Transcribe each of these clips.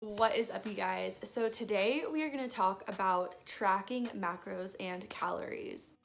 What is up, you guys? So today we are going to talk about tracking macros and calories.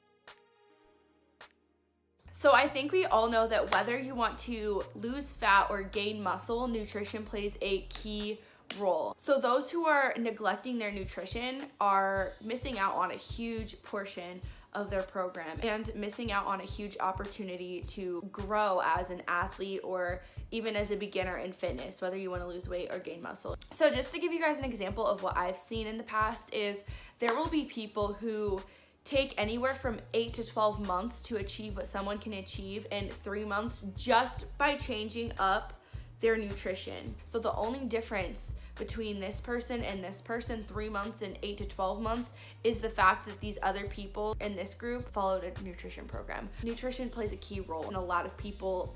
So I think we all know that whether you want to lose fat or gain muscle, nutrition plays a key role. So those who are neglecting their nutrition are missing out on a huge portion of their program and missing out on a huge opportunity to grow as an athlete or even as a beginner in fitness, whether you want to lose weight or gain muscle. So just to give you guys an example of what I've seen in the past is there will be people who take anywhere from 8 to 12 months to achieve what someone can achieve in 3 months just by changing up their nutrition. So the only difference between this person and this person, 3 months and 8 to 12 months, is the fact that these other people in this group followed a nutrition program. Nutrition plays a key role, and a lot of people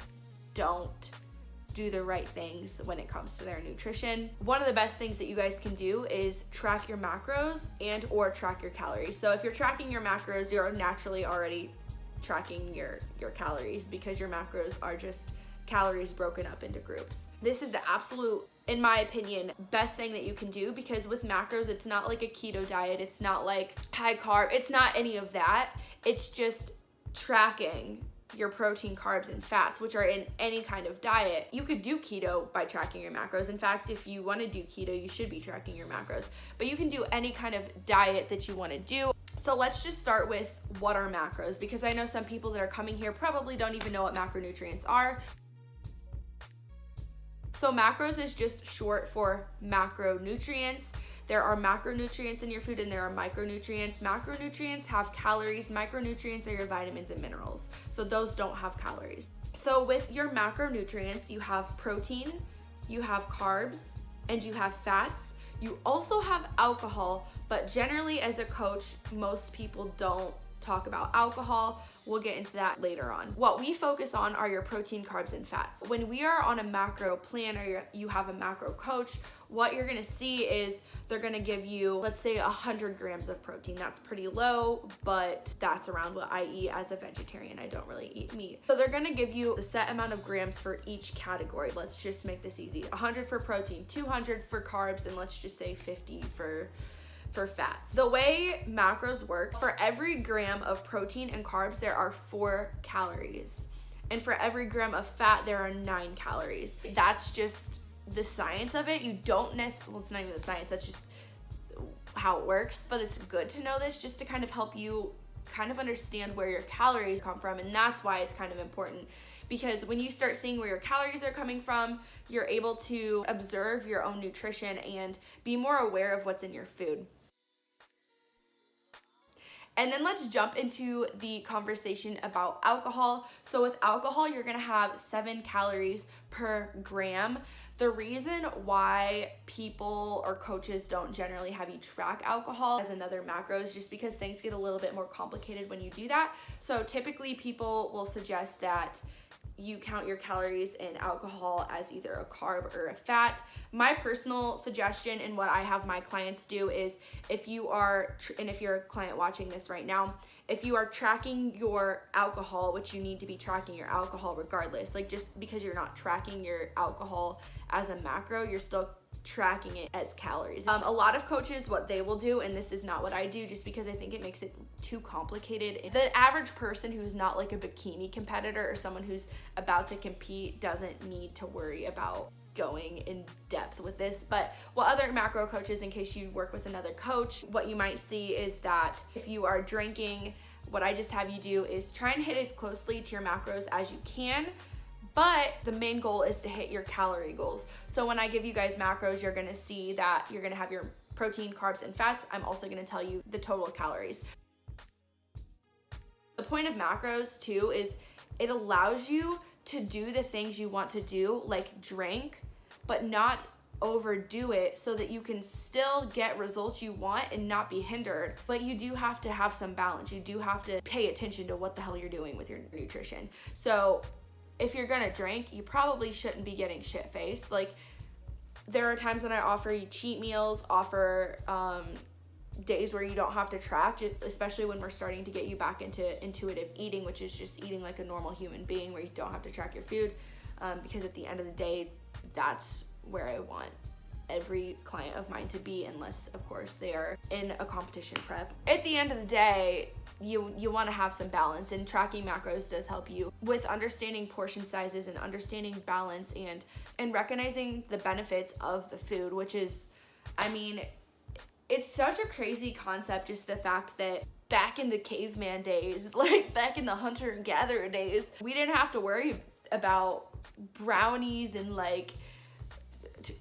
don't do the right things when it comes to their nutrition. One of the best things that you guys can do is track your macros and or track your calories. So if you're tracking your macros, you're naturally already tracking your calories because your macros are just calories broken up into groups. This is the absolute, in my opinion, best thing that you can do, because with macros, it's not like a keto diet, it's not like high carb, it's not any of that. It's just tracking your protein, carbs, and fats, which are in any kind of diet. You could do keto by tracking your macros. In fact, if you want to do keto, you should be tracking your macros. But you can do any kind of diet that you want to do. So let's just start with what are macros, because I know some people that are coming here probably don't even know what macronutrients are. So macros is just short for macronutrients. There are macronutrients in your food and there are micronutrients. Macronutrients have calories. Micronutrients are your vitamins and minerals. So those don't have calories. So with your macronutrients, you have protein, you have carbs, and you have fats. You also have alcohol, but generally as a coach, most people don't talk about alcohol. We'll get into that later on. What we focus on are your protein, carbs, and fats. When we are on a macro plan or you have a macro coach, what you're gonna see is they're gonna give you, let's say 100 grams of protein. That's pretty low, but that's around what I eat as a vegetarian. I don't really eat meat. So they're gonna give you the set amount of grams for each category. Let's just make this easy. 100 for protein, 200 for carbs, and let's just say 50 for fats. The way macros work, for every gram of protein and carbs, there are 4 calories. And for every gram of fat, there are 9 calories. That's just the science of it. You don't necessarily, well, it's not even the science, that's just how it works, but it's good to know this just to kind of help you kind of understand where your calories come from. And that's why it's kind of important, because when you start seeing where your calories are coming from, you're able to observe your own nutrition and be more aware of what's in your food. And then let's jump into the conversation about alcohol. So with alcohol, you're gonna have 7 calories per gram. The reason why people or coaches don't generally have you track alcohol as another macro is just because things get a little bit more complicated when you do that. So typically people will suggest that you count your calories in alcohol as either a carb or a fat. My personal suggestion and what I have my clients do is if you are, and if you're a client watching this right now, if you are tracking your alcohol, which you need to be tracking your alcohol regardless, like just because you're not tracking your alcohol as a macro, you're still tracking it as calories. A lot of coaches, what they will do, and this is not what I do just because I think it makes it too complicated. The average person who's not like a bikini competitor or someone who's about to compete doesn't need to worry about going in depth with this. But what other macro coaches, in case you work with another coach, what you might see is that if you are drinking, what I just have you do is try and hit as closely to your macros as you can. But the main goal is to hit your calorie goals. So when I give you guys macros, you're gonna see that you're gonna have your protein, carbs, and fats. I'm also gonna tell you the total calories. The point of macros too is it allows you to do the things you want to do, like drink, but not overdo it so that you can still get results you want and not be hindered. But you do have to have some balance. You do have to pay attention to what the hell you're doing with your nutrition. So if you're gonna drink, you probably shouldn't be getting shit-faced. Like, there are times when I offer you cheat meals, offer days where you don't have to track, especially when we're starting to get you back into intuitive eating, which is just eating like a normal human being where you don't have to track your food, because at the end of the day, that's where I want every client of mine to be, unless of course they are in a competition prep. At the end of the day, you want to have some balance, and tracking macros does help you with understanding portion sizes and understanding balance and recognizing the benefits of the food, which is, I mean, it's such a crazy concept, just the fact that back in the caveman days, like back in the hunter and gatherer days, we didn't have to worry about brownies and like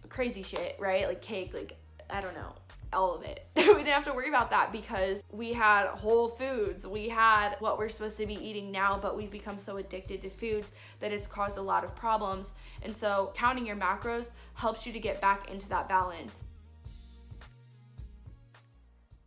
crazy shit, right? Like cake, like I don't know, all of it. We didn't have to worry about that because we had whole foods. We had what we're supposed to be eating now, but we've become so addicted to foods that it's caused a lot of problems. And so counting your macros helps you to get back into that balance.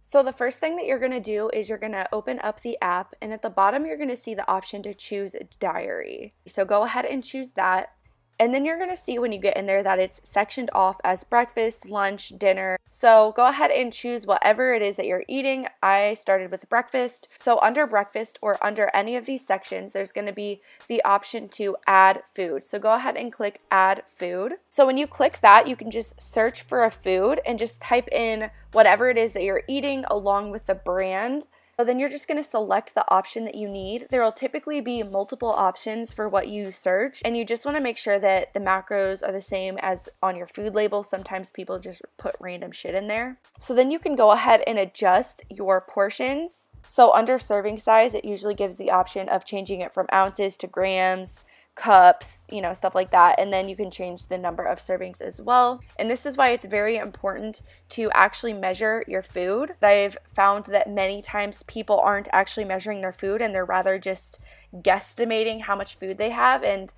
So the first thing that you're gonna do is you're gonna open up the app, and at the bottom you're gonna see the option to choose diary. So go ahead and choose that. And then you're gonna see when you get in there that it's sectioned off as breakfast, lunch, dinner. So go ahead and choose whatever it is that you're eating. I started with breakfast. So under breakfast or under any of these sections, there's gonna be the option to add food. So go ahead and click add food. So when you click that, you can just search for a food and just type in whatever it is that you're eating along with the brand. So then you're just going to select the option that you need. There will typically be multiple options for what you search, and you just want to make sure that the macros are the same as on your food label. Sometimes people just put random shit in there. So then you can go ahead and adjust your portions. So under serving size, it usually gives the option of changing it from ounces to grams, cups, you know, stuff like that. And then you can change the number of servings as well. And this is why it's very important to actually measure your food. I've found that many times people aren't actually measuring their food, and they're rather just guesstimating how much food they have. And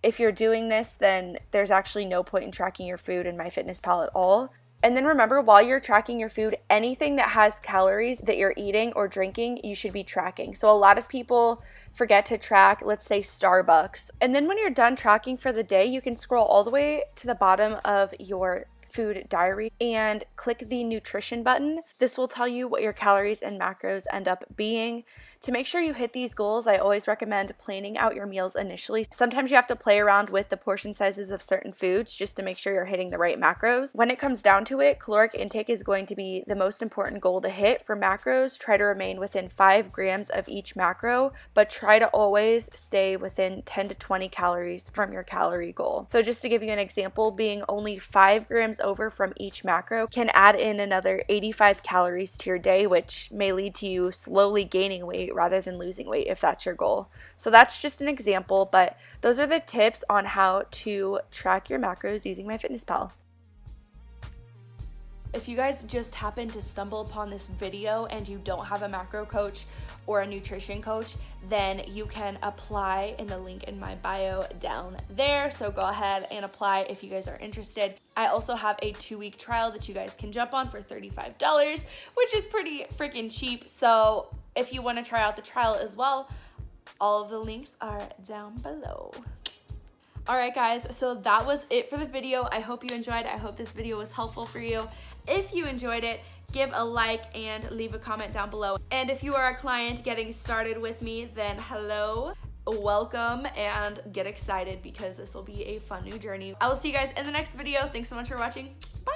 if you're doing this, then there's actually no point in tracking your food in MyFitnessPal at all. And then remember, while you're tracking your food, anything that has calories that you're eating or drinking, you should be tracking. So a lot of people forget to track, let's say Starbucks. And then when you're done tracking for the day, you can scroll all the way to the bottom of your food diary and click the nutrition button. This will tell you what your calories and macros end up being. To make sure you hit these goals, I always recommend planning out your meals initially. Sometimes you have to play around with the portion sizes of certain foods just to make sure you're hitting the right macros. When it comes down to it, caloric intake is going to be the most important goal to hit. For macros, try to remain within 5 grams of each macro, but try to always stay within 10 to 20 calories from your calorie goal. So just to give you an example, being only 5 grams over from each macro can add in another 85 calories to your day, which may lead to you slowly gaining weight rather than losing weight if that's your goal. So that's just an example, but those are the tips on how to track your macros using MyFitnessPal. If you guys just happen to stumble upon this video and you don't have a macro coach or a nutrition coach, then you can apply in the link in my bio down there. So go ahead and apply if you guys are interested. I also have a 2-week trial that you guys can jump on for $35, which is pretty freaking cheap. So if you want to try out the trial as well, all of the links are down below. All right, guys, so that was it for the video. I hope you enjoyed. I hope this video was helpful for you. If you enjoyed it, give a like and leave a comment down below. And if you are a client getting started with me, then hello, welcome, and get excited because this will be a fun new journey. I will see you guys in the next video. Thanks so much for watching. Bye.